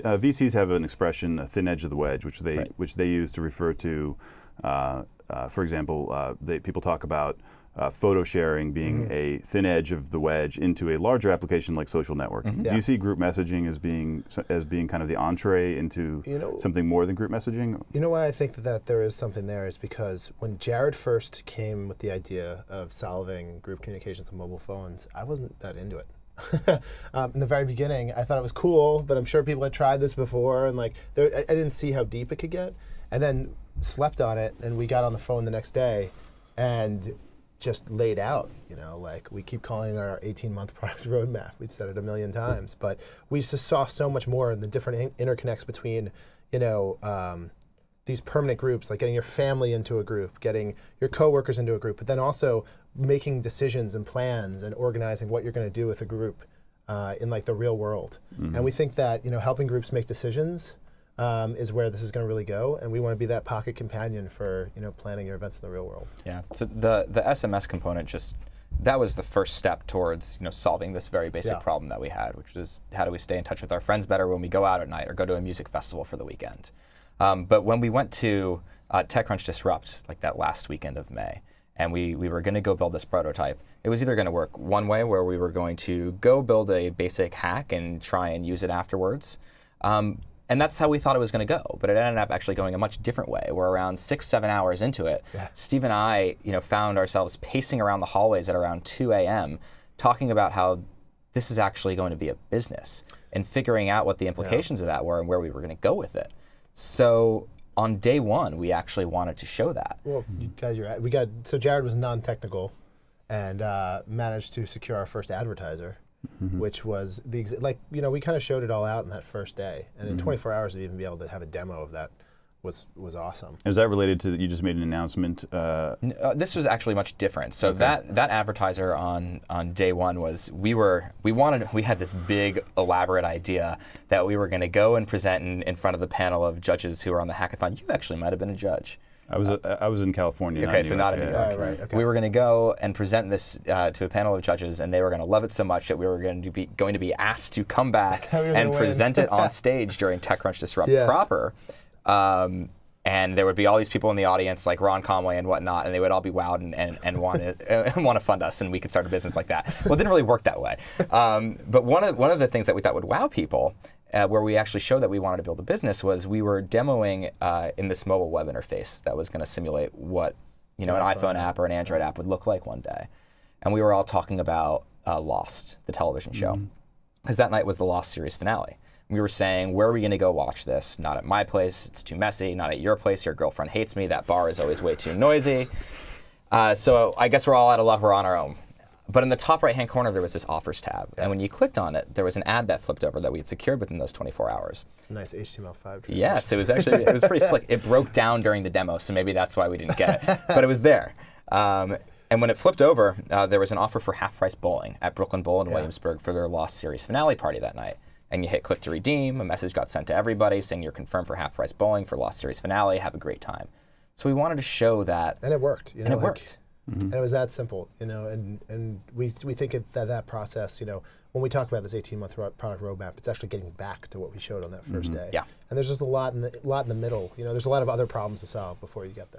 VCs have an expression, a thin edge of the wedge, which they use to refer to, for example, people talk about photo sharing being a thin edge of the wedge into a larger application like social networking. Do you see group messaging as being kind of the entree into something more than group messaging? You know why I think that there is something there is because when Jared first came with the idea of solving group communications on mobile phones, I wasn't that into it. In the very beginning, I thought it was cool, but I'm sure people had tried this before, and I didn't see how deep it could get. And then slept on it, and we got on the phone the next day, and just laid out, we keep calling it our 18-month product roadmap. We've said it a million times, but we just saw so much more in the different interconnects between, these permanent groups, like getting your family into a group, getting your coworkers into a group, but then also making decisions and plans and organizing what you're going to do with a group in the real world. And we think that, helping groups make decisions is where this is going to really go, and we want to be that pocket companion for planning your events in the real world. Yeah. So the SMS component that was the first step towards solving this very basic problem that we had, which was how do we stay in touch with our friends better when we go out at night or go to a music festival for the weekend. But when we went to TechCrunch Disrupt, that last weekend of May, and we were going to go build this prototype, it was either going to work one way where we were going to go build a basic hack and try and use it afterwards. And that's how we thought it was going to go, but it ended up actually going a much different way. We're around 6-7 hours into it. Steve and I, found ourselves pacing around the hallways at around 2 a.m. talking about how this is actually going to be a business and figuring out what the implications of that were and where we were going to go with it. So on day one, we actually wanted to show that. Well, you guys, so Jared was non-technical and managed to secure our first advertiser. Which was we kind of showed it all out in that first day, and in 24 hours to even be able to have a demo of that was awesome. Is that related to you just made an announcement? This was actually much different. So that advertiser on day one was we had this big elaborate idea that we were going to go and present in front of the panel of judges who were on the hackathon. You actually might have been a judge. I was in California. Okay, so not in New York. Right, okay. We were going to go and present this to a panel of judges, and they were going to love it so much that we were going to be asked to come back and present it on stage during TechCrunch Disrupt proper. And there would be all these people in the audience, like Ron Conway and whatnot, and they would all be wowed and want to fund us, and we could start a business like that. Well, it didn't really work that way. But one of the things that we thought would wow people, where we actually showed that we wanted to build a business, was we were demoing in this mobile web interface that was going to simulate what an iPhone app or an Android app would look like one day. And we were all talking about Lost, the television show, because that night was the Lost series finale. We were saying, where are we going to go watch this? Not at my place, it's too messy. Not at your place, your girlfriend hates me. That bar is always way too noisy. So I guess we're all out of luck, we're on our own. But in the top right-hand corner, there was this offers tab. And when you clicked on it, there was an ad that flipped over that we had secured within those 24 hours. Nice HTML5 transition. Yes, it was pretty slick. It broke down during the demo, so maybe that's why we didn't get it. But it was there. And when it flipped over, there was an offer for half-price bowling at Brooklyn Bowl in Williamsburg for their Lost series finale party that night. And you hit click to redeem. A message got sent to everybody saying you're confirmed for half-price bowling for Lost series finale. Have a great time. So we wanted to show that. And it worked. And it worked. And it was that simple, and we think that process, when we talk about this 18-month product roadmap, it's actually getting back to what we showed on that first day. Yeah. And there's just a lot in the middle. There's a lot of other problems to solve before you get there.